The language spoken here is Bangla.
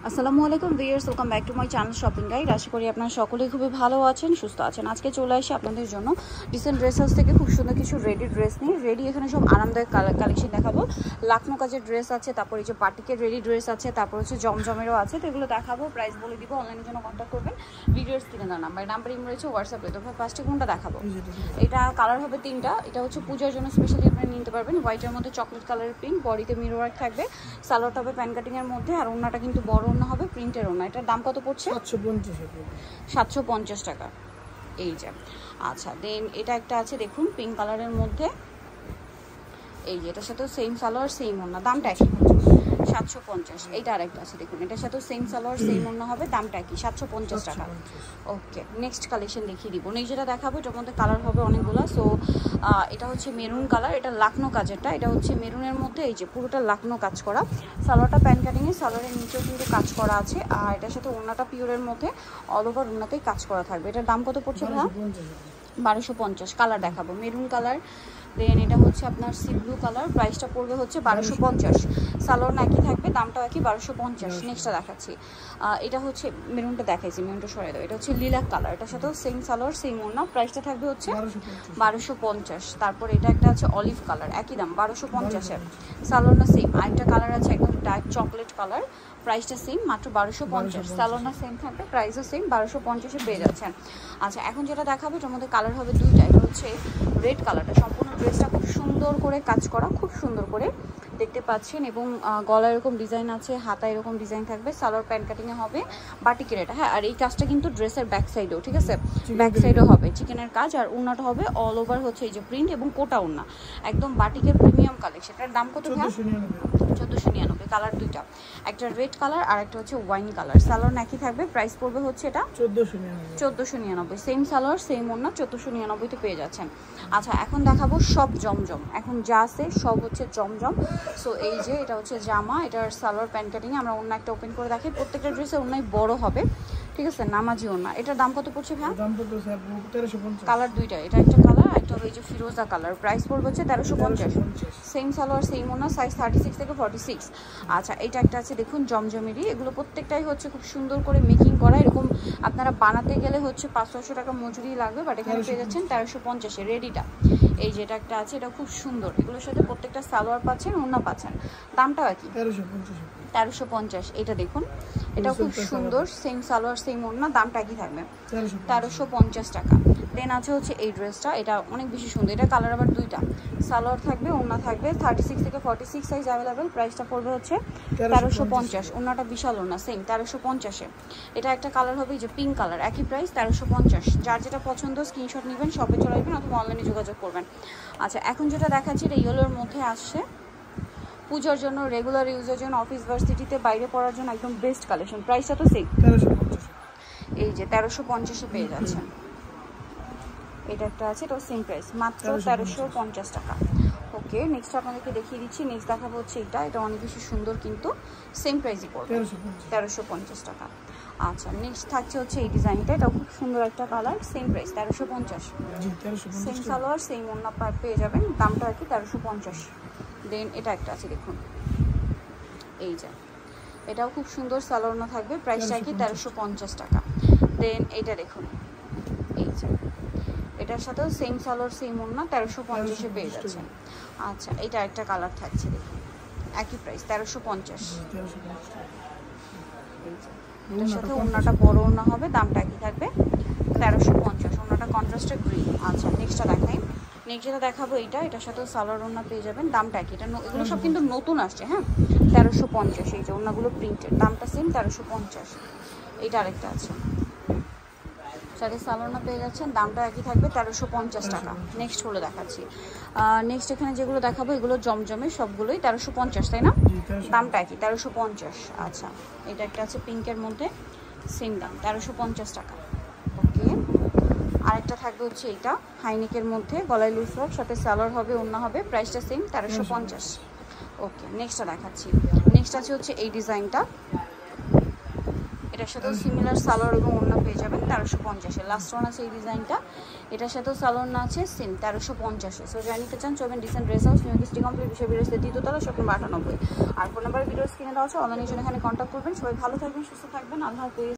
আসসালামু আলাইকুম viewers, welcome back to my channel shopping guide. আশা করি আপনারা সকলেই খুবই ভালো আছেন, সুস্থ আছেন। আজকে চলে আসি আপনাদের জন্য রিসেন্ট ড্রেস হাউস থেকে খুব সুন্দর কিছু রেডি ড্রেস নিয়ে। রেডি এখানে সব আরামদায়ক কালেকশন দেখাবো। লাকনো কাজের ড্রেস আছে, তারপর এই যে পার্টিকের রেডি ড্রেস আছে, তারপর হচ্ছে জমজমেরও আছে। তো এগুলো দেখাবো, প্রাইস বলে দিব। অনলাইনের জন্য কন্ট্যাক্ট করবেন ভিডিওর স্ক্রিনে দেওয়া নাম্বার ইম রয়েছে, হোয়াটসঅ্যাপে। তো ফার্স্টে কোনটা দেখাবো? এটা কালার হবে তিনটা। এটা হচ্ছে পূজার জন্য স্পেশালি আপনারা নিতে পারবেন। হোয়াইটের মধ্যে চকলেট কালারের প্রিন্ট, বডিতে মিরর ওয়ার্ক থাকবে, সালোয়ারটা হবে প্যান কাটিংয়ের মধ্যে, আর ওড়নাটা কিন্তু বড় ওড়না হবে, প্রিন্টের ওড়না। এটার দাম কত পড়ছে? 750 টাকা। এই যে আচ্ছা, দেন এটা একটা আছে দেখুন পিঙ্ক কালারের মধ্যে। এই যে এটার সাথেও সেম সালোয়ার সেম ওড়না, দামটা একই 750। এইটা আরেকটা আছে দেখুন, এটার সাথেও সেম সালোয়ার সেম ওড়না হবে, দামটা কি 750 টাকা। ওকে, নেক্সট কালেকশন দেখিয়ে দিব। নেক্সট যেটা দেখাবো এটার মধ্যে কালার হবে অনেকগুলো। সো এটা হচ্ছে মেরুন কালার, এটা লাকনো কাজেরটা। এটা হচ্ছে মেরুনের মধ্যে এই যে পুরোটা লাকনো কাজ করা, সালোয়ারটা প্যান কাটিংয়ে, সালোয়ারের নিচেও কিন্তু কাজ করা আছে। আর এটার সাথে ওড়নাটা পিওরের মধ্যে অল ওভার ওড়নাতেই কাজ করা থাকবে। এটার দাম কত পড়ছে ভাইয়া? 1250। কালার দেখাবো মেরুন কালার, দেন এটা হচ্ছে আপনার সি ব্লু কালার, প্রাইসটা পড়বে হচ্ছে 1250। সালোয়ার একই থাকবে, দামটাও একই 1250। নেক্সটটা দেখাচ্ছি, এটা হচ্ছে মেরুনটা দেখাইছি, মেরুনটা সরাই দাও। এটা হচ্ছে লিলাক কালার, এটার সাথেও সেম সালোয়ার সেম ওড়না, প্রাইসটা থাকবে হচ্ছে 1250। তারপর এটা একটা আছে অলিভ কালার, একই দাম 1250-এর, সালোয়ার সেম। আরেকটা কালার আছে একদম ডার্ক চকলেট কালার, প্রাইসটা সেম, মাত্র 1250। সালোয়ার সেম থাকবে, প্রাইসও সেম, 1250-এ পেয়ে যাচ্ছেন। আচ্ছা, এখন যেটা দেখাবো এটার মধ্যে কালার হবে দুইটা। এটা হচ্ছে রেড কালারটা, সম্পূর্ণ ড্রেসটা খুব সুন্দর করে কাজ করা, খুব সুন্দর করে দেখতে পাচ্ছেন। এবং গলা এরকম ডিজাইন আছে, হাতা এরকম ডিজাইন থাকবে, সালোয়ার প্যান্ট কাটিংয়ে হবে বাটিকের এটা। হ্যাঁ, আর এই কাজটা কিন্তু ড্রেসের ব্যাক সাইডেও, ঠিক আছে, ব্যাক সাইডও হবে চিকেনের কাজ। আর ওড়নাটা হবে অল ওভার হচ্ছে এই যে প্রিন্ট এবং কোটা ওড়না, একদম বাটিকের প্রিমিয়াম কালেকশন। এটার দাম কত? 1499। কালার দুইটা, একটা রেড কালার আর একটা হচ্ছে ওয়াইন কালার। সালোয়ার একই থাকবে, প্রাইস পড়বে হচ্ছে এটা 1499। সেম সালোয়ার সেম ওড়না, 1499-তে পেয়ে যাচ্ছেন। আচ্ছা, এখন দেখাবো সব জমজম। এখন যা আছে সব হচ্ছে জমজম। সো এই যে এটা হচ্ছে জামা, এটার সালোয়ার প্যান্ট কাটিং। আমরা অন্য একটা ওপেন করে দেখাই, প্রত্যেকটা ড্রেসে অন্যায় বড় হবে, ঠিক আছে, নামাজি ওড়না। এটার দাম কত পড়ছে ভাই? কালার দুইটা, এটা একটা কালার, একটা হবে এই যে ফিরোজা কালার, প্রাইস পড়বে হচ্ছে 1350। সেম সালোয়ার সেম ওড়না, সাইজ 36 থেকে 46। আচ্ছা, এটা একটা আছে দেখুন জমজমেরই, এগুলো প্রত্যেকটাই হচ্ছে খুব সুন্দর করে মেকিং করা। এরকম আপনারা বানাতে গেলে হচ্ছে 500-600 টাকা মজুরি লাগবে, বাট এখানে পেয়ে যাচ্ছেন 1350-এ রেডিটা। এই যে এটা একটা আছে, এটা খুব সুন্দর, এগুলোর সাথে প্রত্যেকটা সালোয়ার পাচ্ছেন, ওড়না পাচ্ছেন, দামটাও একই 1350। এটা দেখুন, এটাও খুব সুন্দর, সেম সালোয়ার সেম ওড়না, দামটা একই থাকবে 1350 টাকা। দেন আছে হচ্ছে এই ড্রেসটা, এটা অনেক বেশি সুন্দর। এটা কালার আবার দুইটা, সালোয়ার থাকবে ওড়না থাকবে, 36 থেকে 46 সাইজ অ্যাভেলেবেল। প্রাইসটা পড়বে হচ্ছে 1350। ওড়নাটা বিশাল ওড়না, সেম 1350-এ। এটা একটা কালার হবে এই যে পিঙ্ক কালার, একই প্রাইস 1350। যার যেটা পছন্দ স্ক্রিনশট নেবেন, শপে চলে আসবেন অথবা অনলাইনে যোগাযোগ করবেন। আচ্ছা, এখন যেটা দেখাচ্ছি এটা ইয়েলোর মধ্যে আসছে, পূজার জন্য, রেগুলার ইউজের জন্য, অফিস ভার্সিটিতে বাইরে পড়ার জন্য একদম বেস্ট কালেকশন। প্রাইসটা তো সেম, এই যে 1350-এ পেয়ে যাচ্ছেন। এটা একটা আছে, এটাও সেম প্রাইস, মাত্র 1350 টাকা। ওকে, নেক্সট আপনাদেরকে দেখিয়ে দিচ্ছি। নেক্সট দেখাবো হচ্ছে এটা অনেক বেশি সুন্দর, কিন্তু সেম প্রাইসই পড়বে 1350 টাকা। আচ্ছা, নেক্সট থাকছে হচ্ছে এই ডিজাইনটা, এটাও খুব সুন্দর একটা colour, same price 1350। Same salwar same ওড়না পেয়ে যাবেন, দামটা আর কি 1350। দেন এটা একটা আছে দেখুন, এই যে এটাও খুব সুন্দর, সালোয়ার ওড়না থাকবে, প্রাইসটা আর কি 1350 টাকা। দেন এটা দেখুন, এই যে এটার সাথেও সেম সালোয়ার সেম ওড়না, 1350-এ পেয়ে যাচ্ছেন। আচ্ছা, এটা একটা কালার থাকছে দেখুন, একই প্রাইস 1350। এটার সাথে ওড়নাটা বড় ওড়না হবে, দামটা একই থাকবে 1350। ওড়নাটা কন্ট্রাস্টেড গ্রিন। আচ্ছা, নেক্সটটা দেখাই। নেক্সট যেটা দেখাবো এটার সাথেও সালোয়ার ওড়না পেয়ে যাবেন, দামটা একই। এগুলো সব কিন্তু নতুন আসছে, হ্যাঁ, 1350। এই যে ওড়নাগুলো প্রিন্টেড, দামটা সেম 1350। এইটা আরেকটা আছে, সাথে সালোয়ার পেয়ে যাচ্ছেন, দামটা একই থাকবে 1350 টাকা। নেক্সট হলো দেখাচ্ছি, নেক্সট এখানে যেগুলো দেখাবো এগুলো জমজমে, সবগুলোই 1350, তাই না? দামটা একই 1350। আচ্ছা, এটা একটা আছে পিঙ্কের মধ্যে, সেম দাম 1350 টাকা। ওকে, আরেকটা থাকবে হচ্ছে এটা হাইনেকের মধ্যে, গলায় লুজ ওয়ার্ক, সাথে সালোয়ার হবে ওড়না হবে, প্রাইসটা সেম 1350। ওকে, নেক্সটটা দেখাচ্ছি। নেক্সট আছে হচ্ছে এই ডিজাইনটা, এটা এটার সাথেও সিমিলার সালোয়ার এবং ওড়না পেয়ে যাবেন 1350-এ। লাস্ট ওয়ান আছে এই ডিজাইনটা, এটার সাথেও সালোয়ার না আছে সেম 1350-এ। সো যারা নিতে চান চলবেন dissent dress house, new city complete বিষয় বিরোধী দ্বিতীয়তলা, শপ নম্বর 98। আর ফোন নাম্বার ভিডিও স্ক্রিনে দেওয়া আছে, অনলাইনে জন্য এখানে কন্ট্যাক্ট করবেন। সবাই ভালো থাকবেন, সুস্থ থাকবেন, আল্লাহ হাফেজ।